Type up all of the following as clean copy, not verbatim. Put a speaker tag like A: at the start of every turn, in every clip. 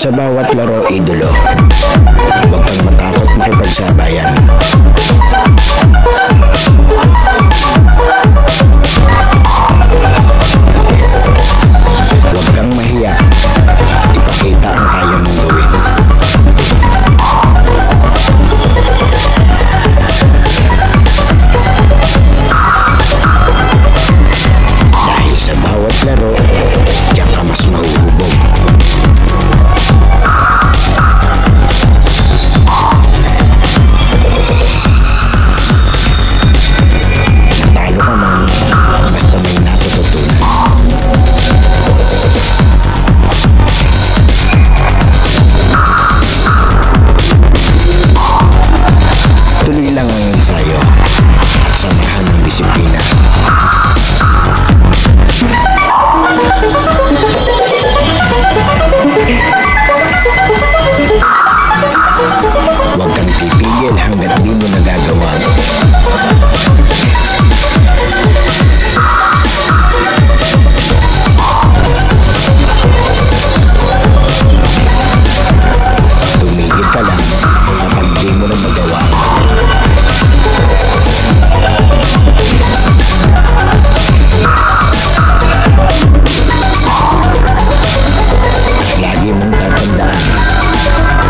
A: Sa bawat laro, idolo, huwag kang matakot makipagsabayan. Huwag kang mahiya, ipakita ang kaya mong gawin. Dahil sa bawat laro, diyan ka mas mahuhubog. Natalo ka man, basta may natututunan. Tuloy lang ang ensayo at samahan ng disiplina. Huwag kang titigil hanggang di mo nagagawa. Tumigil ka lang kapag di mo na magawa. At lagi mong tatandaan,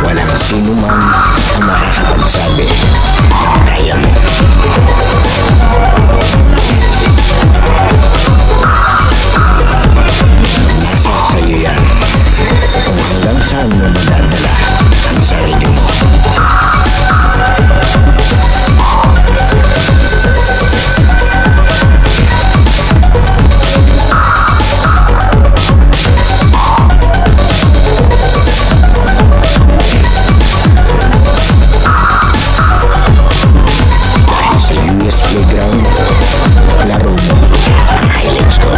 A: walang sino man ang makakapagsabi na kaya mo. Nasa sa'yo yan kung hanggang saan mo madadala ang sarili mo. Dahil sa US Playground, laro mo ang highlights ko.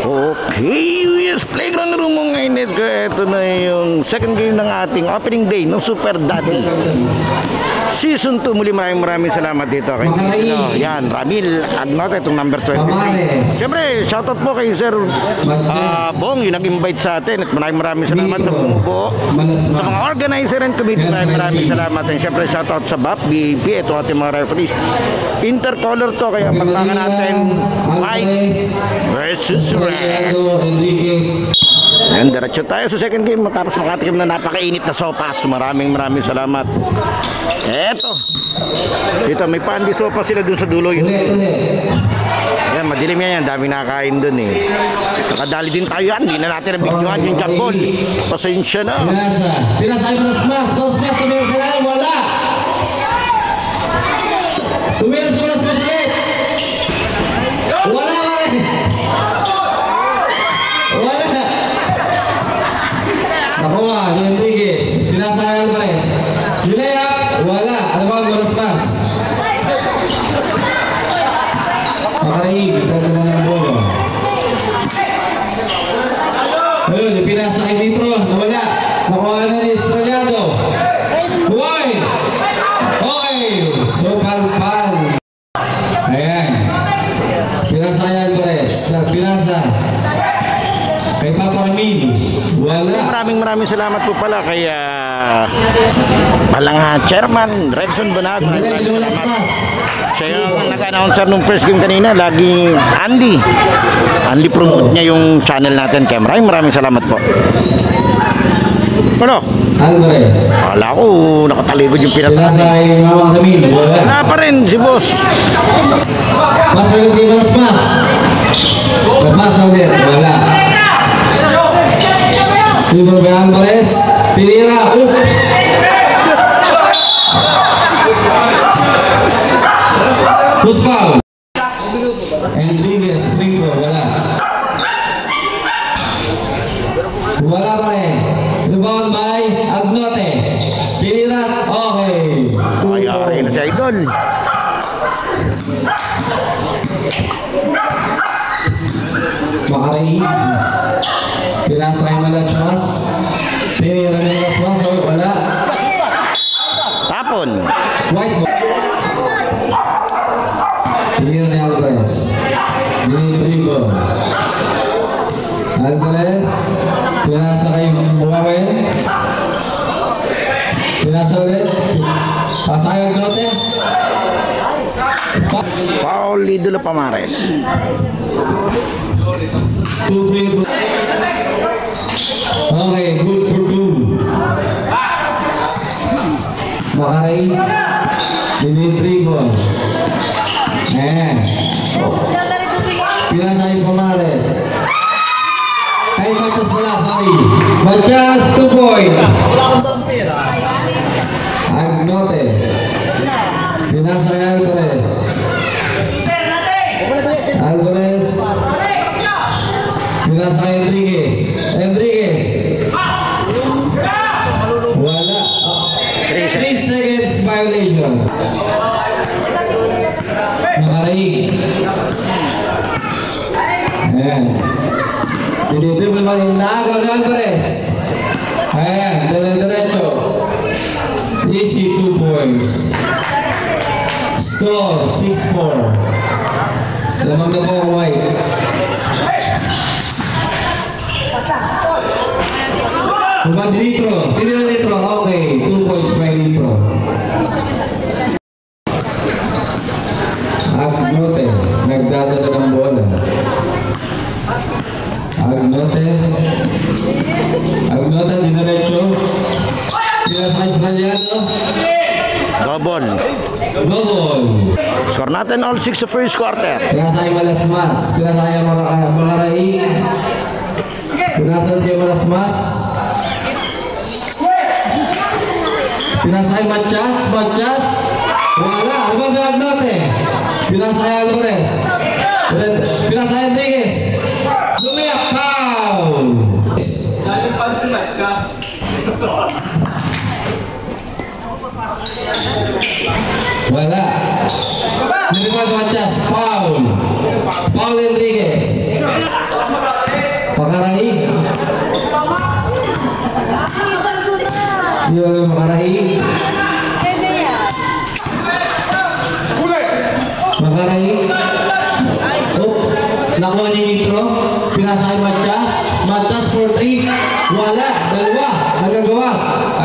A: Okay, US Playground na mo ngayon. Ito na yung second game ng ating opening day ng Super Daddy Season 2. Muli maraming salamat dito kay yan, Ramil Agnote, itong number 20. Siyempre, shoutout po kay Sir Bong, yung nag-invite sa atin. At maraming salamat sa bumubuo, sa mga organizer and committee. Maraming salamat. And siyempre, shoutout sa BAP, BAP, ito ating mga referees. Intercolor to, kaya pagtangan natin white versus red. Yan, diretso tayo sa second game matapos makatikim na napakainit na sopas. Maraming salamat. Eto, dito may pandi sopas sila dun sa dulo yun. Yan, madilim yan, dami nakakain dun eh. Nakadali din tayo yan, hindi na natin nabigyohan yung jackball. Pasensya na.
B: Pinasa ay mas tumira sa lalim, wala. Tumira sa mas ulit. Wala. Nakuha, yung tigis. Pinasa ay Alvarez. Julia, wala. Ano ba ang mas? Makaraig, dito na ng bolo. Ayun, yung pinasa kay Nitro, nawala. Nakuha na ni Estrellado. Huwag! Okay, so palpal. Ayan. Pinasa kay Alvarez. Pinasa. Kay Papa Ramil. Wala.
A: Maraming salamat po pala kay Palanga Chairman Redson Bonag.
B: Diretso wala spas.
A: Siya yung nag-announcer nung first game kanina, lagi Andy promote niya yung channel natin. Kaya maraming salamat po. Ano?
B: Alvarez.
A: Wala ko, nakatalikod yung
B: Pinasa
A: pinataas.
B: kay Mama Ramil. Wala.
A: Wala pa rin si boss.
B: Mas may mas. Mas ulit. Wala. Silver by Alvarez. Pinira. Oops. Who's foul? Enriquez. Springboard. Wala. Wala pa rin. Rebound by Agnote. Pinira. Okay.
A: Ay, na si Idol.
B: Makaray. Pinasa kay Malasmas. Tinira ni Malasmas. Wala.
A: Tapon.
B: White ball. Tinira ni Alvarez. Dribble. Alvarez. Pinasa kay Bumawen. Pinasa ulit. Pasa kay Agnote.
A: Paul Idolo Pamares.
B: Two free. Okay, good for two. Makaray. Dribble. Pinasa kay Pamares. Kay Matas pala, sorry. Matias, 2 points. Agnote. Pinasa kay Alvarez. Alvarez. Pinasa kay Enriquez. Wala. 3 seconds violation. Makaray. Ayan. Dinidribble pa yung naagaw ni Alvarez. Ayan, diretso. Easy 2 points. Score 6-4. Lamang na po ang white. Kumag litro. Tinira litro. Okay. 2 points by litro. Agnote. Nagdadala ng bola. Agnote, dinaretso. Pinasa kay Australiano.
A: Double. Score natin all 6 sa first quarter.
B: Pinasa kay Malasmas. Pinasa kay Makaray. Pinasa kay Malasmas. Pinasa kay Matias. Wala. Ibang Agnote. Pinasa kay Alvarez. Pinasa kay Enriquez. Lumiyak. Foul. Wala. Nilipad Matias. Foul Enriquez. Makaray. Yung Makaray. Nakuha ni Nitro. Pinasa kay Matias for 3. Wala. Dalawa. Nagagawa.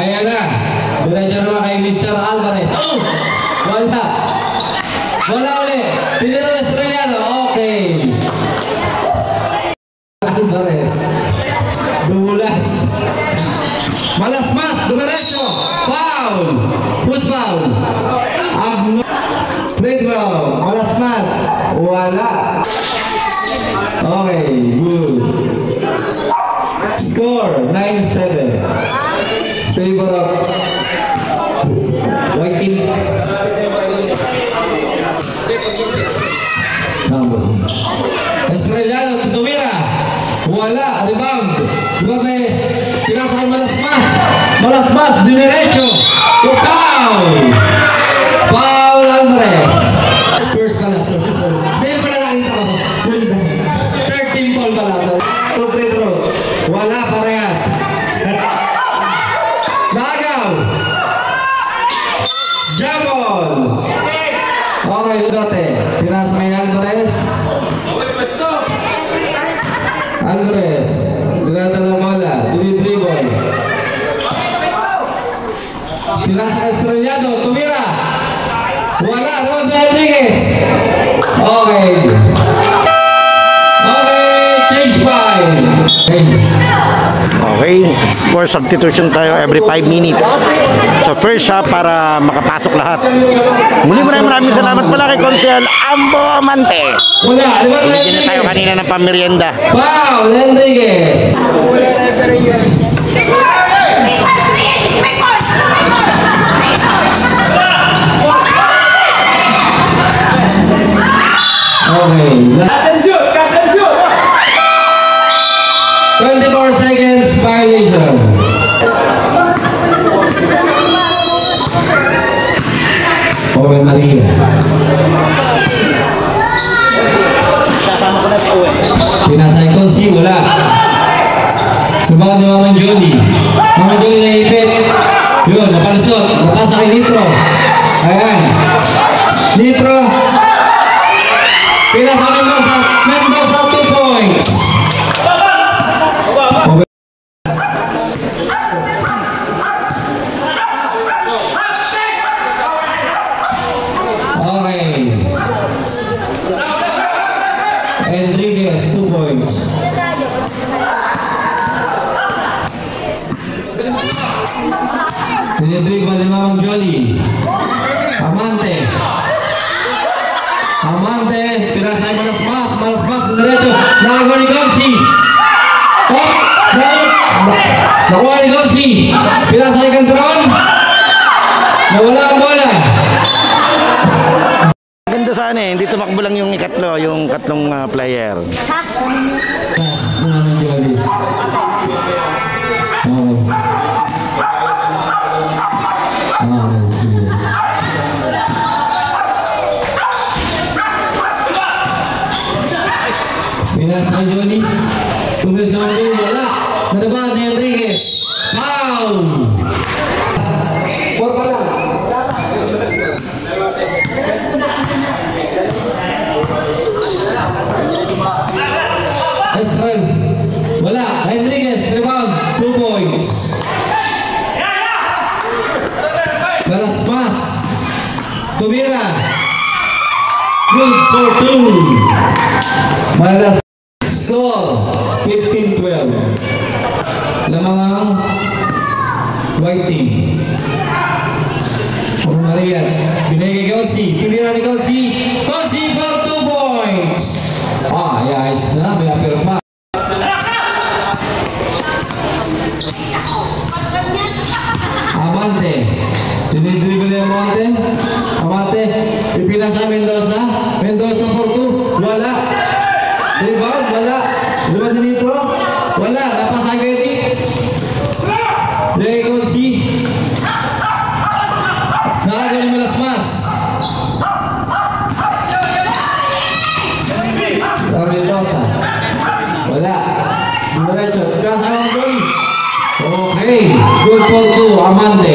B: Ayan na. Diretso naman kay Mr. Alvarez. Oh! Wala ulit. Tinira na Australiano. Okay. Alvarez. Dumulas. Malasmas. Dumiretso. Foul. Who's foul? Free throw. Malasmas. Wala. Okay, good. Score 9-7. Favor of white team. Estrellado, tumira. Wala, rebound. Grabe, pinasa kay Malasmas, dinerecho. Foul Alvarez. First ka na, sorry. Dahil pala nakita ko. 13 ball pala. 2 free throws. Wala, parehas. Nagaw. Jabol. Okay, Udote. Pinasa kay Alvarez. Pinasa Estrellado, tumira. Wala, Ron Rodriguez. Okay. Change five.
A: Okay, for substitution tayo every 5 minutes. So first half para makapasok lahat. Muli maraming salamat pala kay Consel Ambo Amante.
B: Wala, Ron
A: Binigyan na tayo
B: Rodriguez.
A: kanina ng pamerienda.
B: Wow, Rodriguez. Okay.
C: Catch and shoot!
B: 24 seconds violation. Owen Maria. Pinasay Consi, wala. Sumagot ni Mama Johnny. Mama Johnny naipit. Yun, napalusot. Napasa kay Nitro. Ayan. Nitro. Pinasa Mendoza. Mendoza 2 points. Okay. Enriquez 2 points. Sinidribble ni Mamang Jolly. Amante. Amante. Pinasay malasmas. Malasmas na diretso. Nakakuha ni Gonsi. Oh! Nakuha ni Gonsi. Pinasay Cantron. Nawala ang bola.
A: Ganda sana eh, hindi tumakbo lang yung ikatlo, yung katlong player.
B: Pass na Mamang Jolly. Sige. Pinasay Johnny. Tumil sa mga Johnny. Wala. Nanabahan ni Enriquez. Foul! Four pa lang. Estrel. Wala. Enriquez. Rebound. 2 points. Malasmas. Tumira. Good for 2. Malas. Score 15-12. Lamang ang white team. Maria. Binigay kay Consi. Tinira ni Consi. Consi for 2 points. Ayos na. May apir pa. Amante. Dinidribble ni Amante. Amante. Ipinasa Mendoza. Mendoza for 2. Wala. Rebound. Wala. Rebound dito. Wala. Napasa kay Eddie. Lagay Consi. Nakagawa ni Malasmas. Mendoza. Wala. Diretso. Pinasa ang goal. Okay. Good for 2. Amante.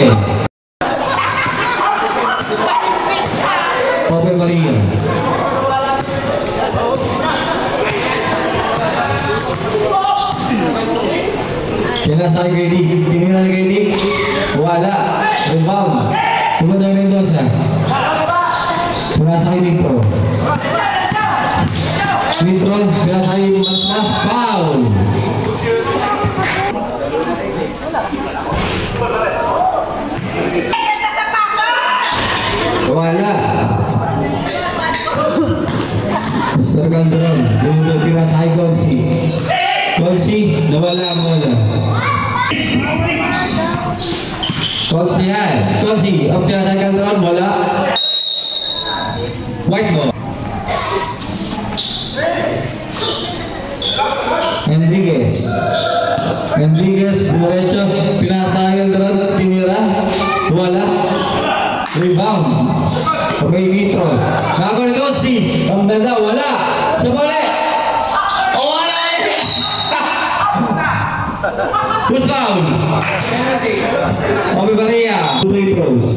B: Open Maria. Pinasay kay Dick. Tinira ni kay Dick. Wala. Rebound. Tugod ng Mendoza. Pinasay Nitro. Nitro. Pinasay Malasmas. Foul. Wala. Mr. Calderon. Dito pinasay Consi. Consi. Nawala mo na. Consi yan. Consi. Ang pinasay Calderon. Wala. White ball. Enriquez. Enriquez. Diretso. Pinasay Calderon. Tinira. Wala. Rebound. Okay, Nitro. Nakakuha ni Consi. Ang ganda. Wala. Sa bola. Wala. Who's foul? Obi Maria. 2 free throws.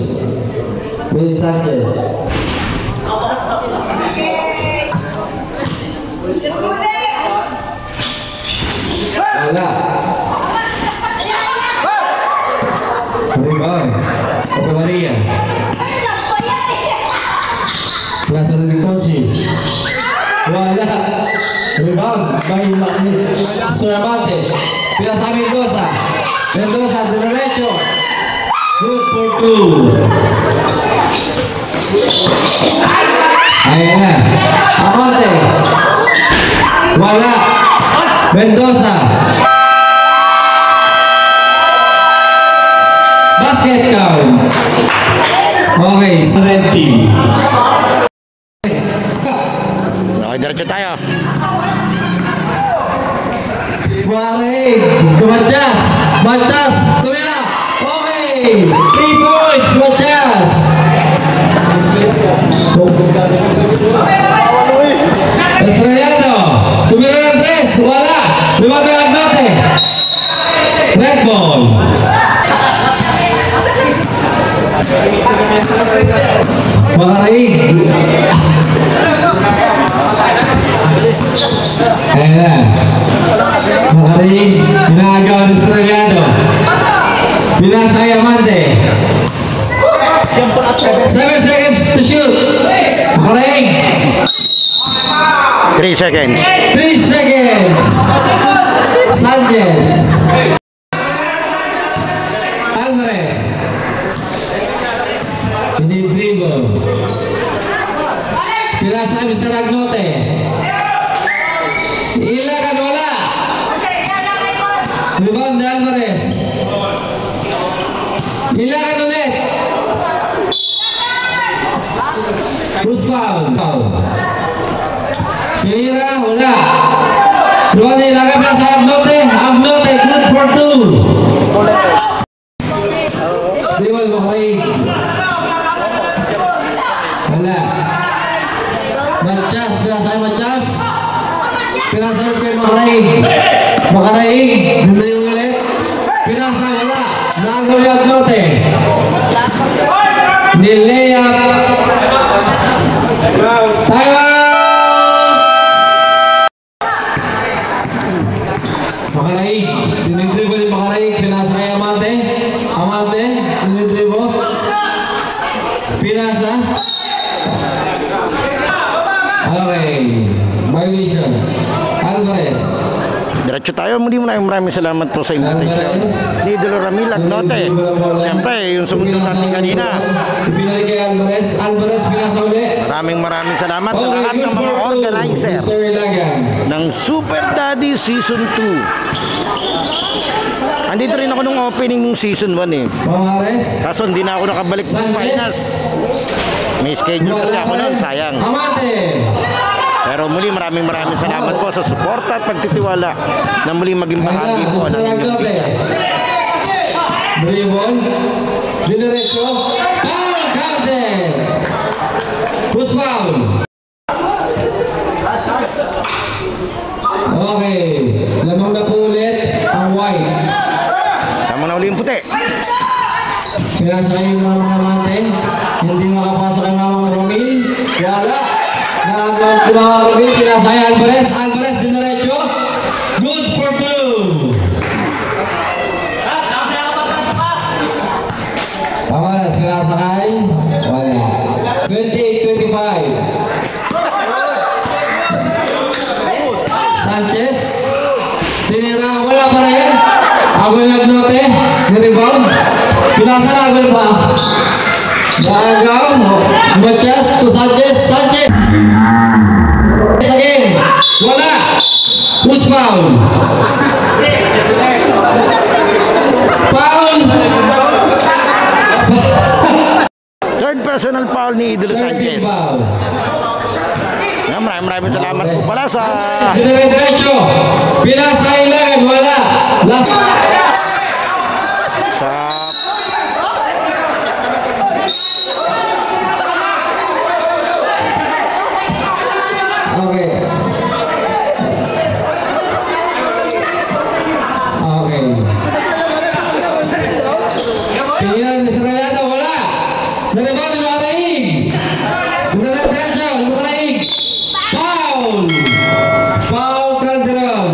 B: Luis Sanchez. Wala. Rebound. Suramante. Pinasa Mendoza. Mendoza de derecho. Good for 2. Ayan na. Amante. Wala. Mendoza. Basket count. Okay, red team.
A: Okay, diretso tayo.
B: Waring, Matias, Matias, tumira. Okay, 3 points, Matias. Estrellado, tumira ng 3, wala. Lumagay ang note. Red ball. Waring. Ayan na. Makaring, ginagawa ng Estrellado. Pinasa kay Amante. 7 seconds to shoot. Makaring.
A: 3 seconds.
B: 3 seconds. Sanchez. Alvarez. Pinidrigo. Pinasa kay Mr. Agnote. Ilagan wala. Rebound de Alvarez. Ilagan ulit. Bruce foul. Kinira wala. Rebound de Ilagan para sa Agnote. Agnote good for 2. Rebound Makaring. Wala. Matias, pinasa kay Matias. Pinasa ulit kay Makaring. Makaring, ganda yung ulit. Pinasa, wala. Nagawa yung Agnote. Nilayap. Time out! Makaring, dinidribo yung Makaring. Pinasa kay Amante. Amante, dinidribo. Pinasa. Okay. Violation. Alvarez.
A: Diretso tayo. Muli maraming salamat po sa invitation ni Idolo Ramil Agnote. Siyempre, yung sumunod sa ating kanina.
B: Pinalik kay Alvarez. Alvarez pinasa uli.
A: Maraming salamat sa lahat ng mga organizer
B: Mr. Ilagan.
A: ng Super Daddy Season 2. Andito rin ako nung opening ng Season 1 eh.
B: Pangares.
A: Kaso hindi na ako nakabalik sa
B: Sanchez.
A: finals. May schedule kasi ako noon, sayang.
B: Amate.
A: Pero muli maraming salamat po sa suporta at pagtitiwala na muli maging bahagi po ng
B: Mr.
A: inyong
B: Agnote. Dribble. Dinerecho. Foul counted. Who's foul? Okay. Lamang na po ulit ang white.
A: Tama na uli yung puti.
B: Pinasa kayo ng mga Amante. Hindi makapasok ang mga Romil. Wala. Nagawag si mga Romil. Pinasa kay Alvarez. Alvarez dinerecho. Good for 2. Alvarez pinasa kay. Wala. 28-25. Sanchez. Tinira. Wala pa rin. Agol Agnote. Nirebound. Pinasa na agol pa. Nagaw. Matias to Sanchez. Sanchez. Again. Wala. Who's foul? Foul.
A: Third personal foul ni Idolo Sanchez.
B: Foul.
A: Yan, maraming salamat po pala sa
B: Diretso. Pinasa Ilagan. Wala. Last.
A: sa
B: Okay. Okay. Tingnan ni Estrellado, wala. Naribado ni Makaring. Muna na diretso, Makaring. Foul. Foul Calderon.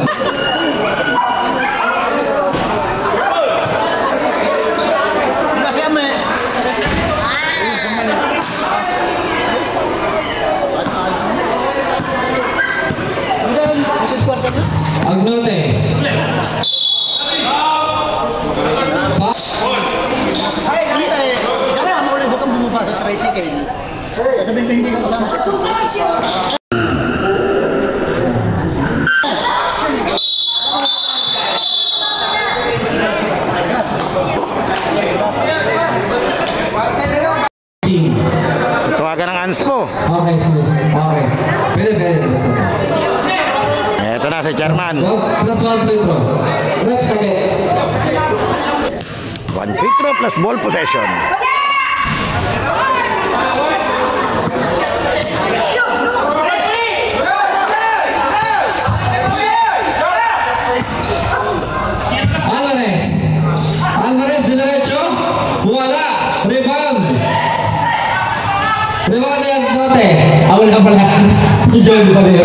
B: Agnote.
C: Sana mo ulit bukang bumaba sa tricycle. Sabihin ko hindi ka kasama.
A: Tawagan ng Anspo.
B: Okay, sige. Okay. Pwede.
A: Eto na si Chairman.
B: Go. Plus 1 free throw. Rep sakit.
A: 1 free throw plus ball possession.
B: Alvarez de derecho. Wala. Rebound. Rebound yan, bote. Ako na pala. John pa rin.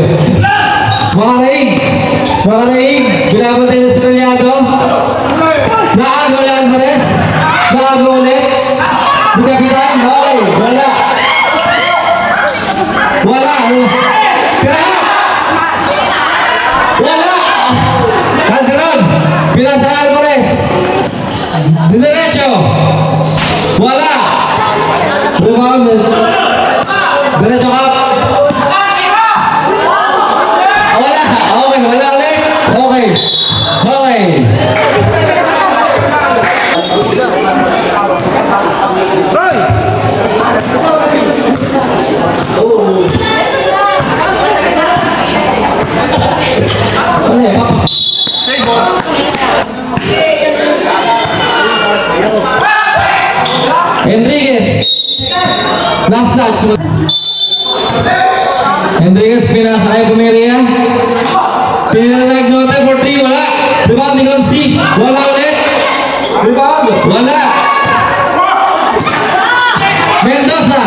B: Makaraig. Binabatay na Estrellado. Naago na Alvarez. Naago ulit. Si Kapitan. Okay. Wala. Tira. Wala. Calderon. Pinasa Alvarez. De derecho. Wala. Rebound. Derecho up. Wala. Okay. Wala ulit. Okay. Enriquez. Last touch. Enriquez pinasa kay Pumeria. Tinira na Agnote for 3. Wala. Rebound ni Gonsi. Wala ulit. Rebound. Wala. Mendoza.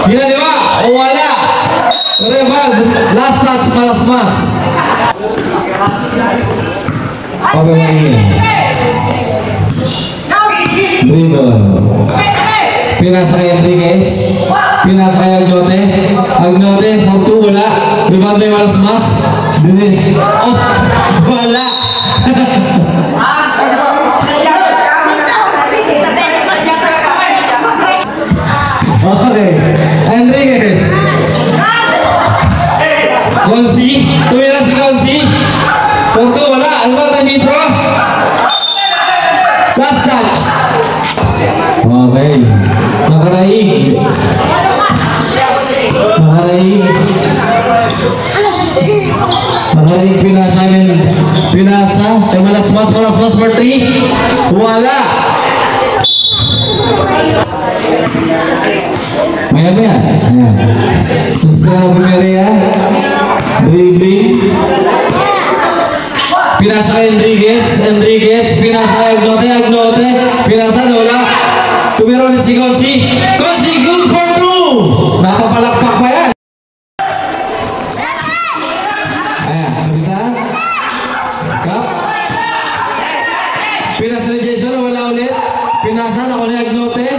B: Ginaliwa. Wala. Rebound. Last touch Malasmas. Ave Maria. Rebound. Pinasa kay Enriquez. Pinasa kay Agnote. Agnote for 2. Wala. Rebound ni Malasmas. Dini. Oh. Wala. Okay. Enriquez. Gonsi. Tumira si Gonsi. For 2. Wala. Rebound ni Nitro. Last touch. Okay. Makaraig. Pinasa. Malasmas for 3. Wala. Maya. Mr. Pumeria. Dribbling. Pinasa kay Enriquez. Pinasa kay Agnote. Pinasa wala. Tumira ulit si Gonsi. Good for 2. Napapalakpak pa yan. Ayan, Kapitan. Kap. Pinasa ni Jason. Wala ulit. Pinasa na ko ni Agnote.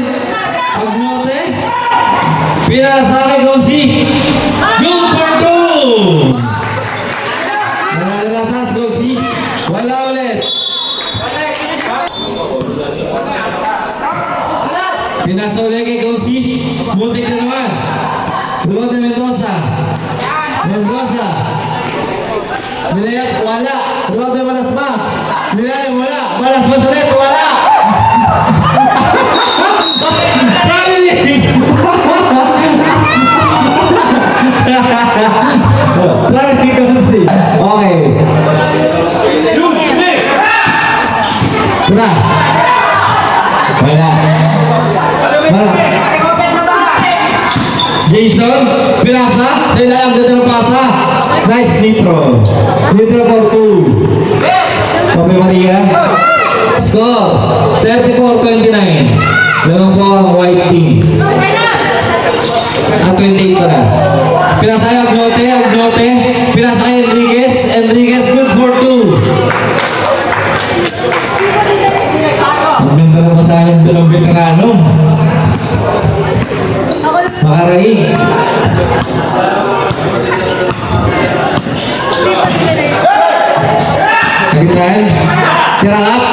B: Pinasa kay Gonsi. Good for 2. Nalalasas Gonsi. Wala ulit. Pinasa ulit kay Gonsi. Muntik na naman. Rebound ni Mendoza. Nilayap. Wala. Rebound ni Malasmas. Nilayap. Wala. Malasmas ulit. Wala. Okay. Wala. Jason, pinasa. Sa ilalang dito ng pasa. Nice Nitro for 2. Ave Maria. Score 34-29. Lamang po ang white team. At 28 pa na. Pinasa kay Agnote. Pinasa kay Enriquez. Good for 2. Ang ganda ng pasahan ng dalawang veterano. Makaraig. Tirang up.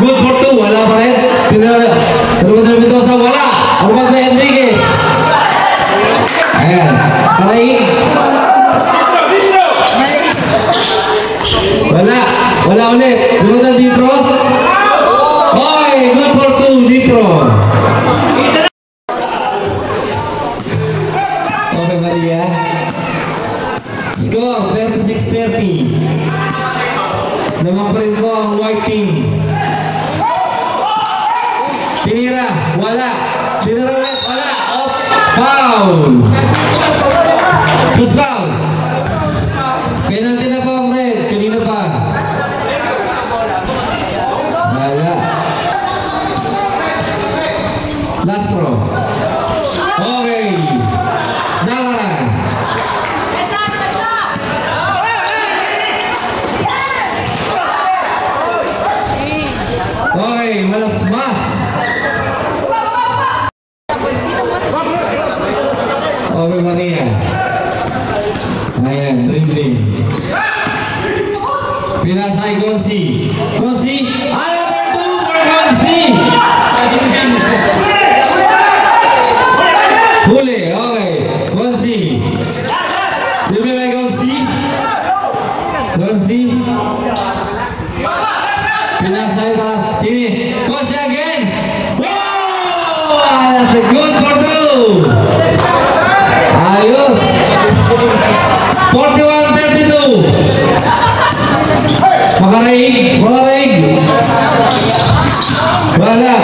B: Good for 2. Wala pa rin. Salvador Mendoza. Wala. Armad by Enriquez. Ayan. Tarain. Wala. Wala ulit. Lumatan Dipro. Oy, good for 2. Dipro. Okay, Maria. Score, 36-30. Naman pa rin po ang white team. Tinira, wala. Tinira ulit, wala. Off. Foul. Who's foul? Penalty na po ang red. Kanina pa. Wala. Last throw. Okay. Nara. Okay, malasmas. Okay, Maria. Ayan, dribbling. Pinasay Gonsi. Gonsi, another 2 for Gonsi. Huli, okay. Gonsi. Dribbling by Gonsi. Gonsi. Pinasay pa. Tini. Gonsi again. Wow! That's a good for 2. Ayos. 41-32. Makaraig. Makaraig. Wala.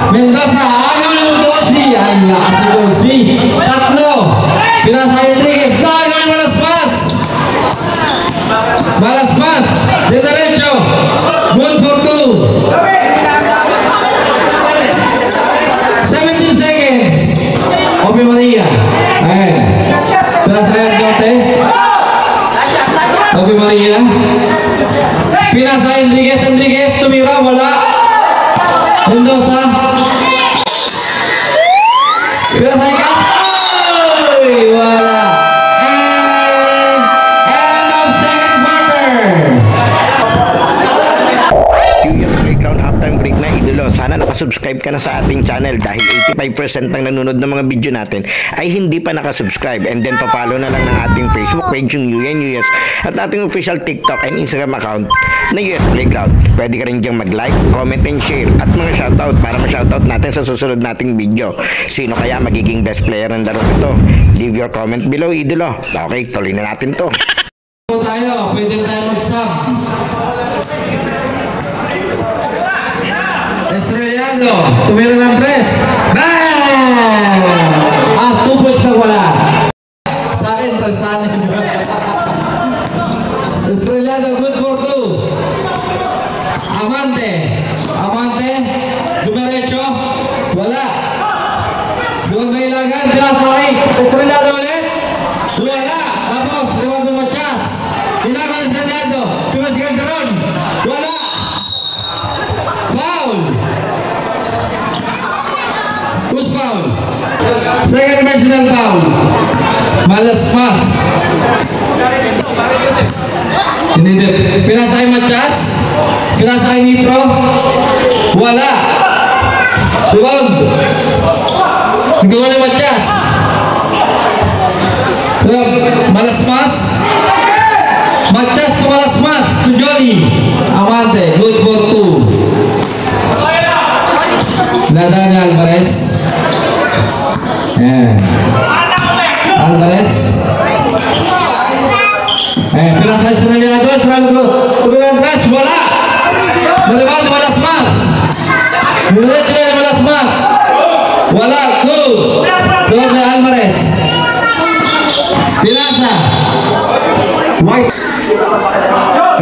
B: Mendoza. Ayaw ng Gonsi. Ang lakas ni Gonsi. Tatlo. Pinasay Enriquez. Ayaw ni Malasmas. Malasmas. De derecho. Good for 2. 17 seconds. Ope Maria. Ayan. Pinasay Argote. Ope Maria. Pinasay Enriquez. Enriquez. Tumira. Wala. Mendoza. Pinasay ka. Ay! Wala. End of second quarter.
A: Yung playground halftime break na idolo, sana nakasubscribe ka na sa ating channel dahil 85% ng nanonood ng mga video natin ay hindi pa nakasubscribe, and then papalo na lang ng ating Facebook page yung UNUS at ating official TikTok and Instagram account na US Playground. Pwede ka rin diyang mag-like, comment and share at mga shoutout para ma-shoutout natin sa susunod nating video. Sino kaya magiging best player ng laro ito? Leave your comment below, idolo. Okay, tuloy na natin to.
B: Tayo, pwede tayo mag-sub. Estrellado, tumira ng 3. Bang! 2 points na wala. Sa akin, tansanin. Estrellado, good for 2. Amante. Amante, dumiretso. Wala. Doon may ilagan. Pinasakay. Estrellado ulit. Wala. Tapos, Lewanto Machas. Inakan Estrellado. Pinasigan ka ron. Wala. Foul. Who's foul? Second personal foul. Malasmas. Hindi. Pinasakay Machas. Pinasakay Nitro. Wala. Rebound. Nagawa ni Machas. Malasmas. Machas to Malasmas to Johnny. Amante. Good for 2. Nadanya Alvarez. Alvarez. Pinasay Estrellado. Alvarez. Wala. Nariban Malasmas. Nariban Malasmas. Wala. Good. Doon na Alvarez. Pinasa. White.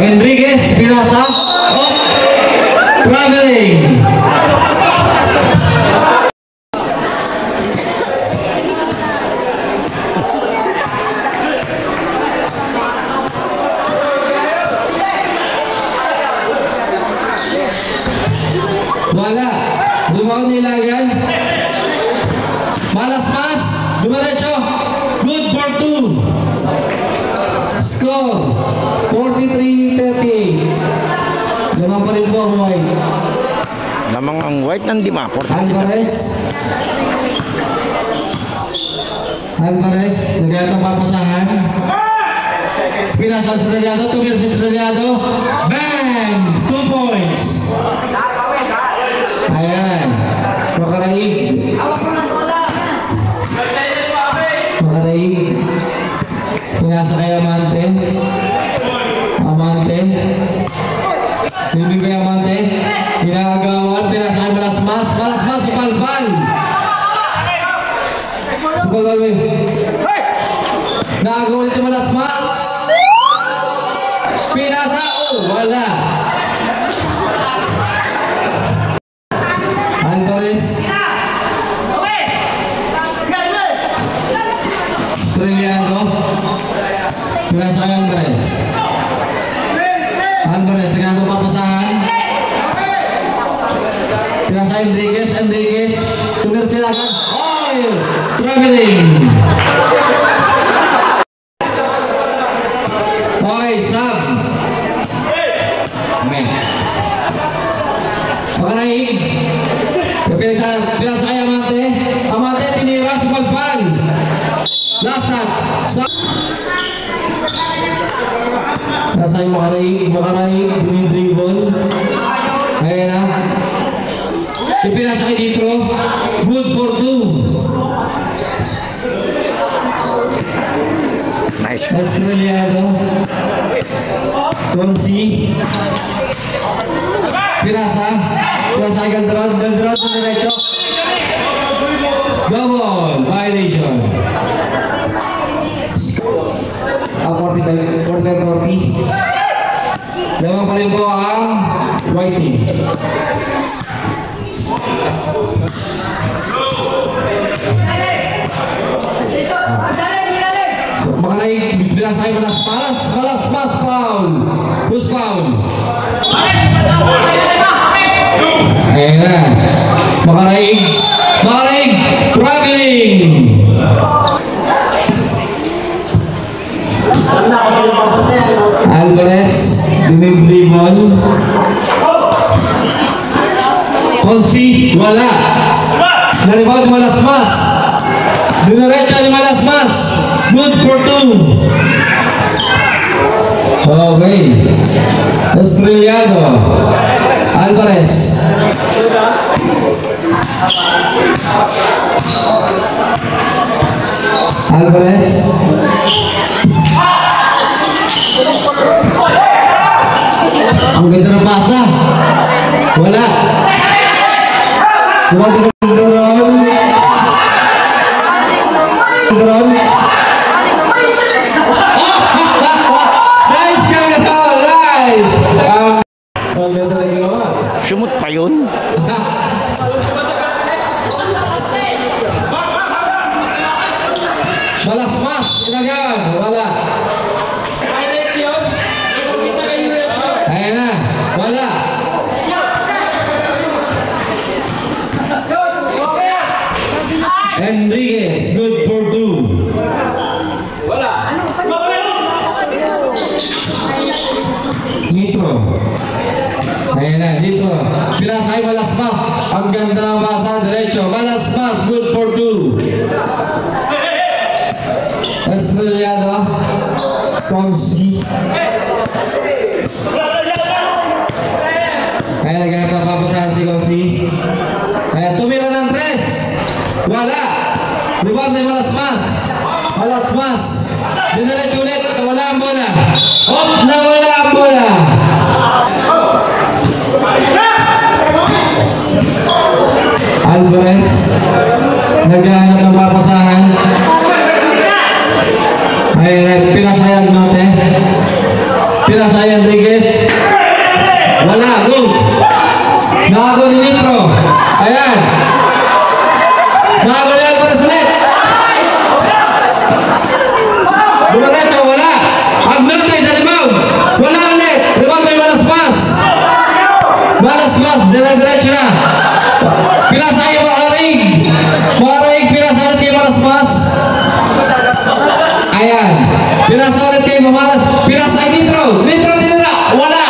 B: Enriquez. Pinasa. Traveling. Wala. Rebound nilagan. Malasmas. Dumiretso. Good for 2. Score 43-38. Lamang pa rin po ang white.
A: Lamang ang white ng Dimapor.
B: Alvarez. Alvarez, nagayat ang papasahan. Pinasa sa Trinidado, tumir sa Trinidado. Bang! 2 points. Ayan. Makaraig. Makaraig. Pinasa kay Amante. Amante. Sibig kay Amante. Pinagawan. Pinasa kay Malasmas. Malasmas, supalpal. Supalpal. Nagawa ulit yung Malasmas. Pinasa. Oh, wala. Alvarez. Estrellado. Pinasa kay Alvarez. Alvarez, nagano papasahan. Pinasa kay Enriquez. Enriquez. Tumir sila agad. Oh! Traveling. Okay, sub. Okay. Makaraig. Pinasa kay Amante. Amante, tinira sa palpal. Last touch. Nasa yung Makaraig, dinidribble. Ayan na. Ipinasa kay Ditro. Good for 2.
A: Nice.
B: Estrellado. Consi. Pinasa kay Galdron. Galdron sa diretso. Double violation. 40. Lamang pa rin po ang white team. Makaraig, pinasa kay Malasmas. Malasmas, foul. Who's foul? Ayan na. Makaraig. Makaraig, traveling. Alvarez, dinidribble. Consi, wala. Naribaut Malasmas. Dinaretso ni Malasmas. Good for 2. Okay. Estrellado. Alvarez. Alvarez. Ang ganda ng pasa. Wala. Huwag ka ng doron. Doron. Nice kagataw. Nice. Ang ganda ng ginawa.
A: Sumut pa yun.
B: Malasmas. Inagan. Wala. Ayan na. Wala. Enriquez, good for 2. Wala. Nitro. Ayan na, Nitro. Pinasa kay Malasmas. Ang ganda ng basa, diretso. Malasmas, good for 2. Estrellado. Consi. Kaya naghanap ng papasahan si Consi. Kaya tumira ng 3. Wala. Rebound ni Malasmas. Malasmas. Dinaretso ulit. Nawala ang bola. Hop! Nawala ang bola. Alvarez. Naghanap ng papasahan. Ay, pinasayang note. Pinasayang Enriquez. Wala. Good. Nakago ni Nitro. Ayan. Nakago ni Alvarez ulit. Dumaretso, wala. Agnote, the rebound. Wala ulit. Rebound may Malasmas. Malasmas, dire-diretso na. Pinasayang Makaraig. Makaraig, pinasayang kay Malasmas. Ayan. Pinasayang kay Malasmas. Pinasayang Nitro. Nitro, dinara. Wala.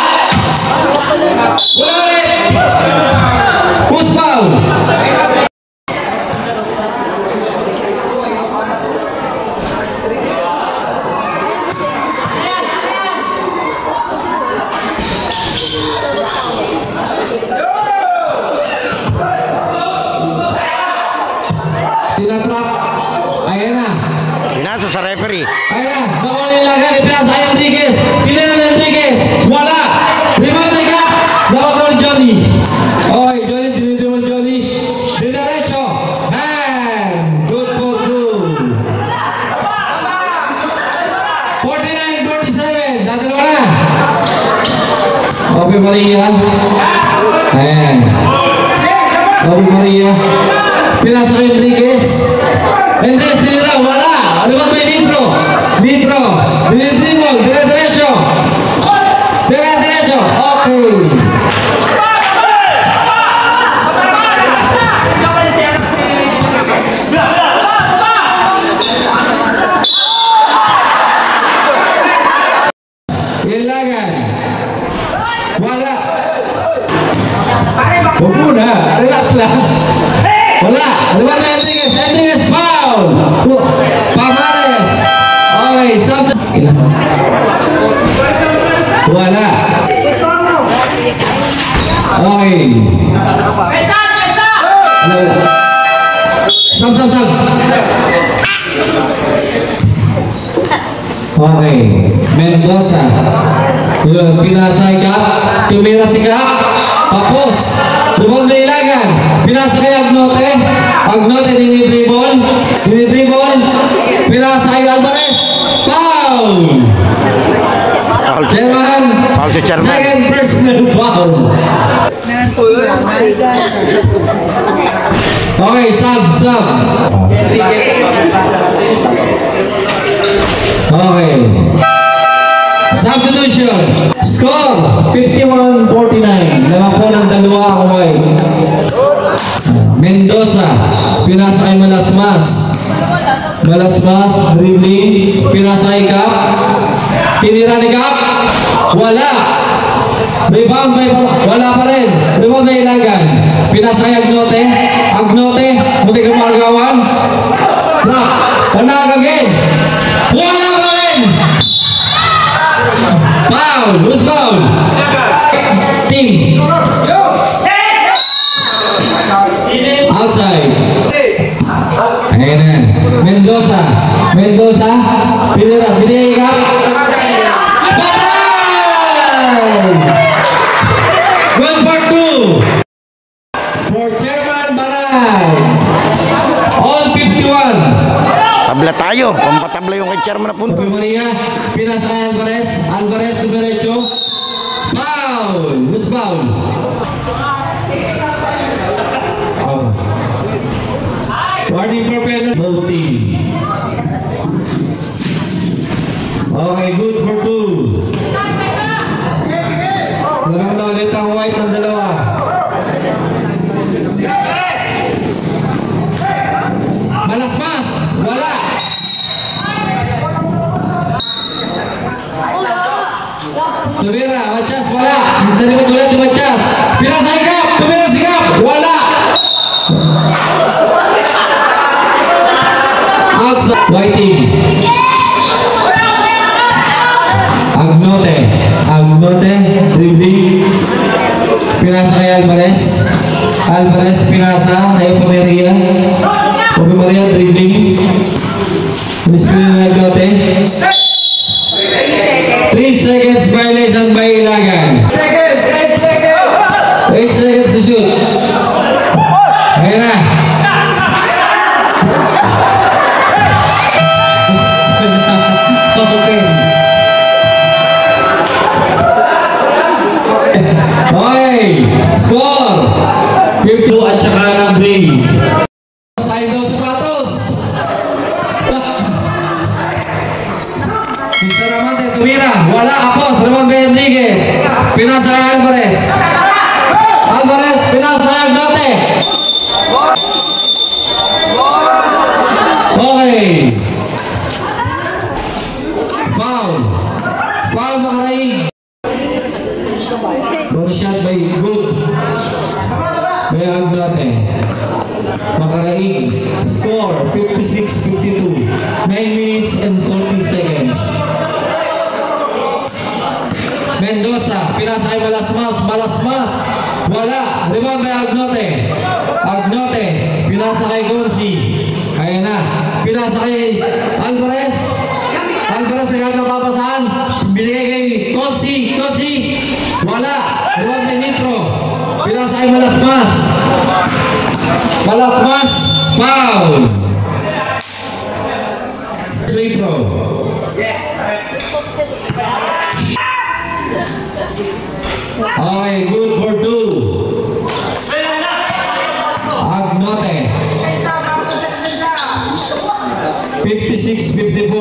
A: kaso sa referee.
B: Ayan, nakuha nila agad, ipinasa kay Enriquez. Tinira ni Enriquez. Wala. Rebound ay ka. Nakuha ni Johnny. Okay, Johnny, tinira mo Johnny. Dinerecho. And good for good. 49-47. Dadalawa na. Ope Maria. Ayan. Ope Maria. Pinasa kay Enriquez. Enriquez tinira. Wala. Rebound by Nitro. Nitro. Dinidribble. Dire-diretso. Dire-diretso. Okay. Ilagan. Wala. Huwag muna. Relax lang. Wala. Rebound by Enriquez. Enriquez foul. Pamares. Okay. Ilan? Wala. Okay. Wala. Sam. Okay. Mendoza. Pinasa ikap. Tumira si Kap. Tapos. Rebound may Ilagan. Pinasa kay Agnote. Agnote dinidribble. Pinasa kay Alvarez. Foul.
A: Foul si
B: Chairman.
A: Foul si chairman.
B: Second personal foul. Okay, sub. Okay. Substitution. Score 51-49. Naman po ng dalawa kumay. Mendoza. Pinasa kay Malasmas. Dribbling. Pinasa kay Kap. Tinira ni Kap. Wala. Rebound by wala pa rin. Rebound by Ilagan. Pinasa kay Agnote. Muntik na maragawan. Drop. Panag again. Wala pa rin. Foul. Who's foul? Team. Outside. Ayan na. Mendoza. Pinira. Binigay ka. Good for two. For Chairman Banay. All 51.
A: Tabla tayo. Pampatabla yung kay chairman na punto.
B: Ope Maria. Pinasa kay Alvarez. Alvarez to derecho. Foul. Who's foul? Warning for penalty. Both team. Okay, good for two. Larang na ulit ang white ng dalawa. Malasmas. Wala. Tumira. Machas. Wala. Naribat ulit yung Machas. Pinasa kay Kap. Tumira si Kap. Wala. Outside. White team. Agnote, dribbling. Pinasa kay Alvarez pinasa kay Ope Maria, dribbling. Screen na Agnote. 3 seconds violation by Ilagan. 8 seconds to shoot. Ayan na. Okay, score 52 at saka ng Gray. Sign daw sapatos. Mr. Amante, tumira. Wala, Apos. Ramon B. Enriquez. Pinasa kay Alvarez. Pinasa kay Agnote. Okay. Foul Makaraig. Bonus shot by Good. By Agnote. Makaraig. Score 56-52. 9 minutes and 40 seconds. Mendoza. Pinasa kay Malasmas. Wala. Rebound by Agnote. Pinasa kay Gorsi. Ayan na. Pinasa kay Alvarez. Alvarez agad na papasahan. Binigay kay Consi. Wala. Reward kay Nitro. Pinasa kay Malasmas. Malasmas. Foul. Free throw. Okay, good for 2. Agnote. 56-54.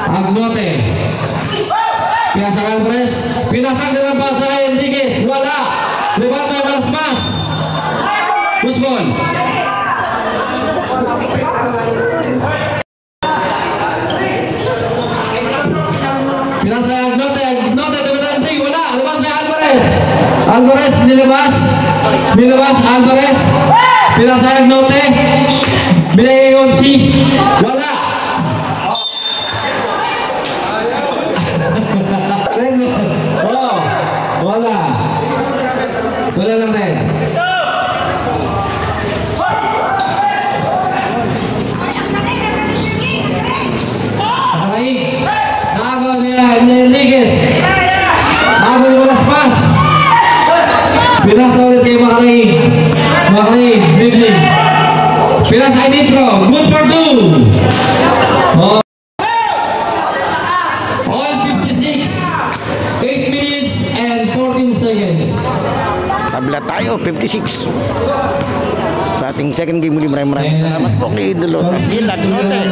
B: Agnote. Pinasa kay Alvarez. Pinasang din ang pasa kay Enriquez. Wala. Rebound may Malasmas. Push ball. Pinasa kay Agnote. Wala. Rebound may Alvarez. Alvarez nilabas. Alvarez. Pinasa kay Agnote. Binigay kay Consi. Wala. Wala. Wala lang rin. Nakaraig. Nakago niya Enriquez. Nakago ni Malasmas. Pinasa ulit kay Makaraig. Dribbling. Pinasa kay Nitro. Good for 2. All 56. 8 minutes and 14 seconds.
A: Tabla tayo, 56. Sa ating second game muli, maraming salamat po kay Idolo. Askin, Agnote.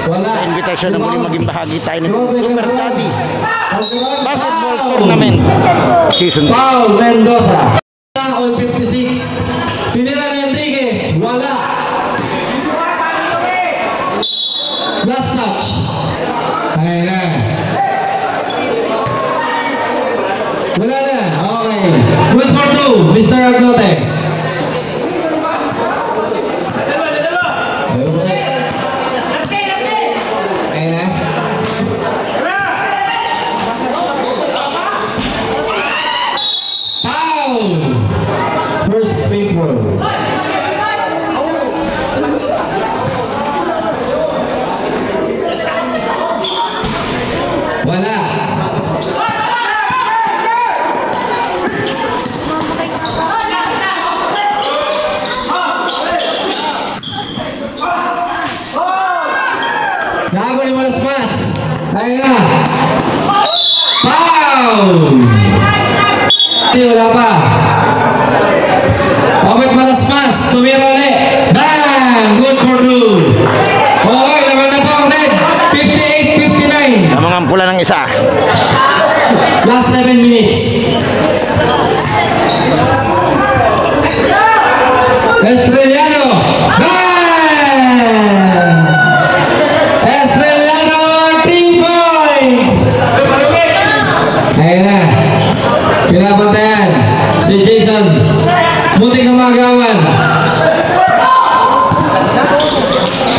B: Wala.
A: Sa invitation na muli maging bahagi tayo ng Super Daddies Basketball Tournament Season 2.
B: Paul Mendoza. All 56. Tinira ni Enriquez. Wala. Last touch. Ayun na. Wala na. Okay. Good for 2, Mr. Agnote. Ayun na. Foul. First free throw. Wala. Gago ni Malasmas. Ayun na. Foul. Hindi, wala pa. Obet Malasmas. Tumira ulit. Bang! Good for 2. Okay, laman na po ang red. 58-59.
A: Namangang pula ng isa.
B: Last 7 minutes. Estrellano. Bang! Estrellano 3 points. Ayun na. Pinabantayan si Jason. Muntik na magawan.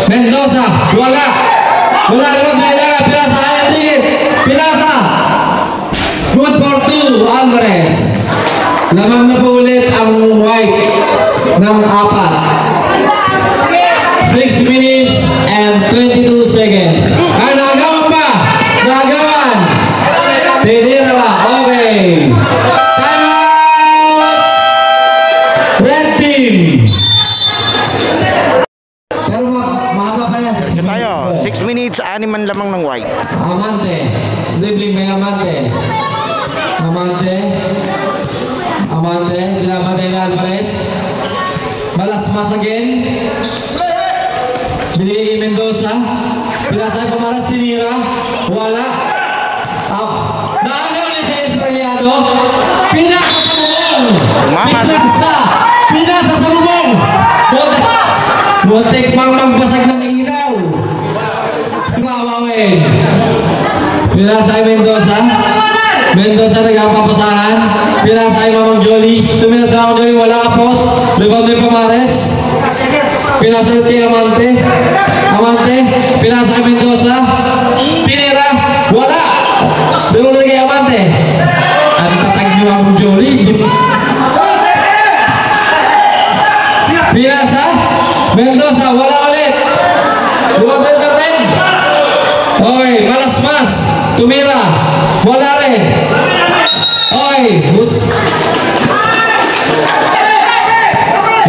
B: Mendoza. Wala. Wala naman. Pinasa Enriquez. Pinasa. Good for 2, Alvarez. Lamang na po ulit ang white ng 4. 6 minutes and 22 seconds. Ay, nagawan pa! Nagawan! Tinira ba? Okay. Time out! Red team! Pero mahaba pa yan.
A: Ito tayo, 6 minutes, 6 man lamang ng white.
B: Amante. Dribbling may Amante. Binabantay na Alvarez. Malasmas again. Binigay kay Mendoza. Pinasa kay Pamaras, tinira. Wala. Naagaw ni kay Estrellado. Pinasa sa bubong. Pinasa sa bubong. Muntik pang magbasag ng ilaw. Mawawin. Pinasa kay Mendoza. Mendoza nagpapasahan. Pinasa kay Mamang Jolly. Tumira sa Mamang Jolly. Wala ka post. Rebound kay Pamares. Pinasa kay Amante. Pinasa kay Mendoza. Tinira. Wala. Rebound kay Amante. Ang tatag ni Mamang Jolly. Pinasa. Mendoza, wala ulit. Lumabel ka rin. Okay, Malasmas. Tumira. Wala rin. Okay,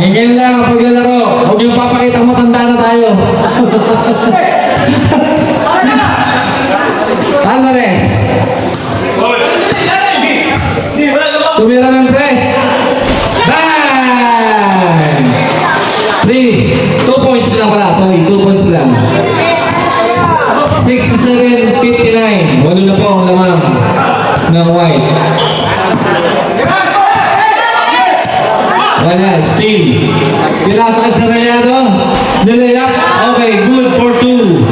B: hingin lang ang paglalaro. Huwag yung papakita mo, tanda na tayo. Alvarez. Tumira ng press. Bang! 2 points lang pala. Sorry, 2 points lang. 67-59. Walo na po ang lamang ng white. Wala, steal. Pinasakay sa Rayado. Nilayak. Okay, good for 2.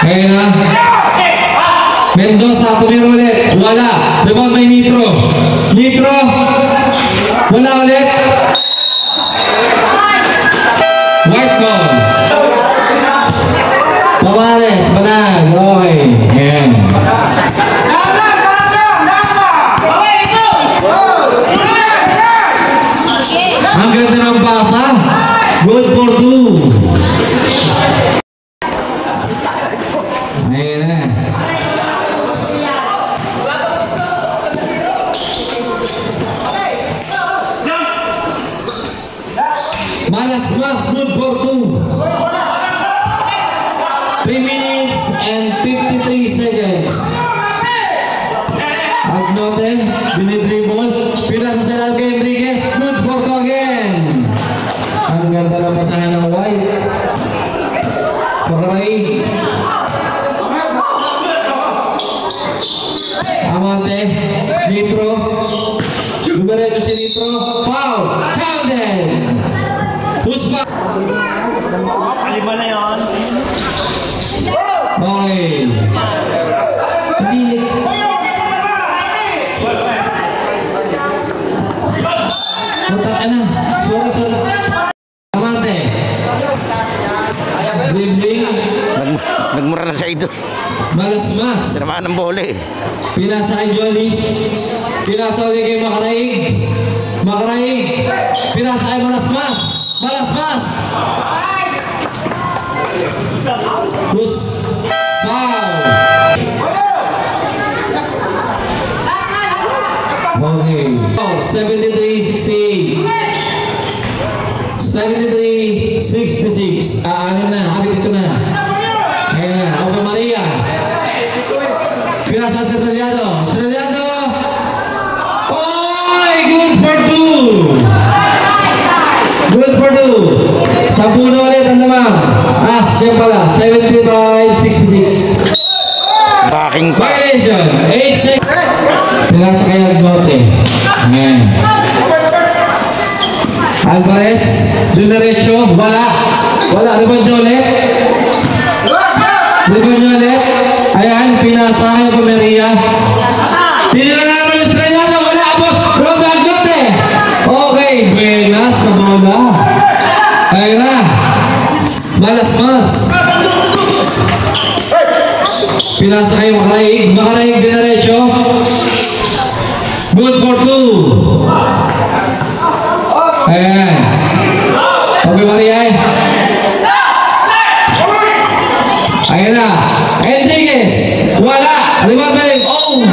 B: Ayan na. Mendoza, tumira ulit. Wala. Rebound may Nitro. Nitro. Wala ulit. White ball. Tavares, banag. Okay. Ayan. Ang ganda ng basa. Good for 2. Ayan na. Malasmas, good for 2. 3 minutes and 53 seconds. Agnote, dinidribble. Pinasa sa Lalke Enriquez, good for 2 again. Ang ganda ng pasahan ng white. Pakaray. Amante, Nitro. Lugareto si Nitro. Foul! Counted! Puspa!
C: Lima na yun.
B: Okay. Hindi. Punta ka na. Sorry. Amante. Dribbling.
A: Nagmura na siya ito.
B: Malasmas.
A: Tinamaan ng bola eh.
B: Pinasa kay Johnny. Pinasa ulit kay Makaraig. Makaraig. Pinasa kay Malasmas. Malasmas. Push. Foul. Okay. 73-68. 73-66. Ano na? Habit ito na. Ayan na. Opa Maria. Pinasa sa Australiano. Australiano. Oy! Good for 2. Good for 2. 10 na ulit ang lamang. Siya pala. 75-66.
A: Backing pa.
B: Violation. 8-6. Pinasa kay Agnote. Ayan. Alvarez. Dinerecho. Wala. Rebound nyo ulit. Ayan. Pinasa kay Pomeria. Tinira na naman yung Australiano. Wala. Boss. Rob Agnote. Okay. Buenas. Sa bola. Ayan na. Malasmas. Pinasa kay Makaraig. Makaraig dinerecho. Good for 2. Ayan. Okay, Maria. Ayan na. Enriquez. Wala. Rebound by own.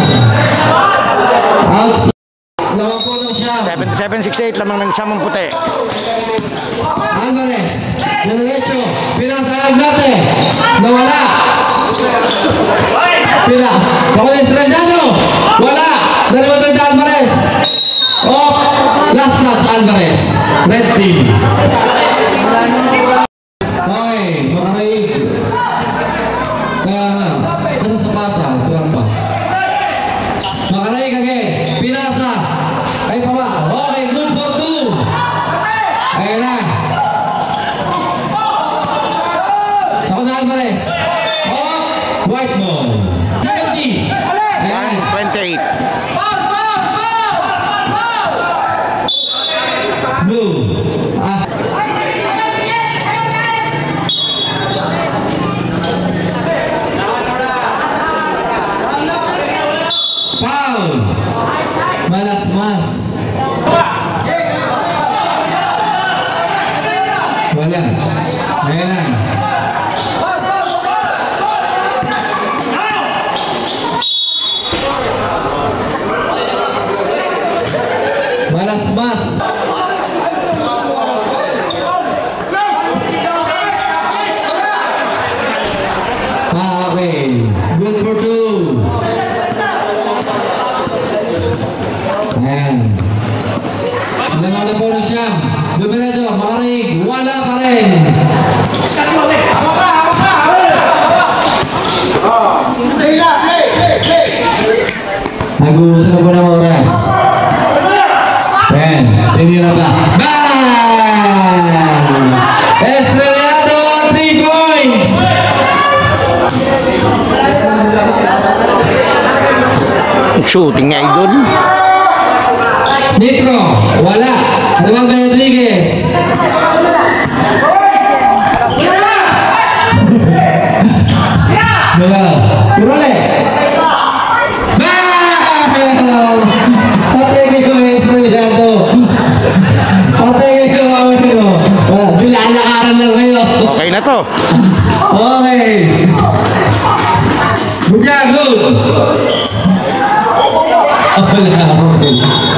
B: Outside. Lamang po lang siya.
A: 77-68 lamang ng samang puti.
B: Alvarez. Dinerecho. Pinasa kay Agnate. Nawala. Pila. Pakulit Estrellano. Wala. Dalawa tayo Alvarez. Last Alvarez. Red team. Okay. Makaraig. Kaya nga. Nasa sa pasa. Turampas. Makaraig again. Pinasa. Ay pama. Okay. Good for 2. Ayan na. Ako na Alvarez. White ball. 70. Ayan.
A: 28.
B: Blue. Malas-mas. Wala. Ayan na. Malas-mas. Okay. Good for two. Ayan. Lamang na po ng siyam. Dumiretso, makarig. Wala pa rin. Nag-uusap na po ng oras. Ayan. Tinira pa. Bang! Estrellado, 3 points!
A: Shooting nga idol.
B: Nitro, wala. Naman Rodriguez. Wala. Pirole. Bang! Patay ko Estrellado. Patay ko ano. Dilalakaran na kayo.
A: Okay na to.
B: Okay. Good job, good. Wala. Okay.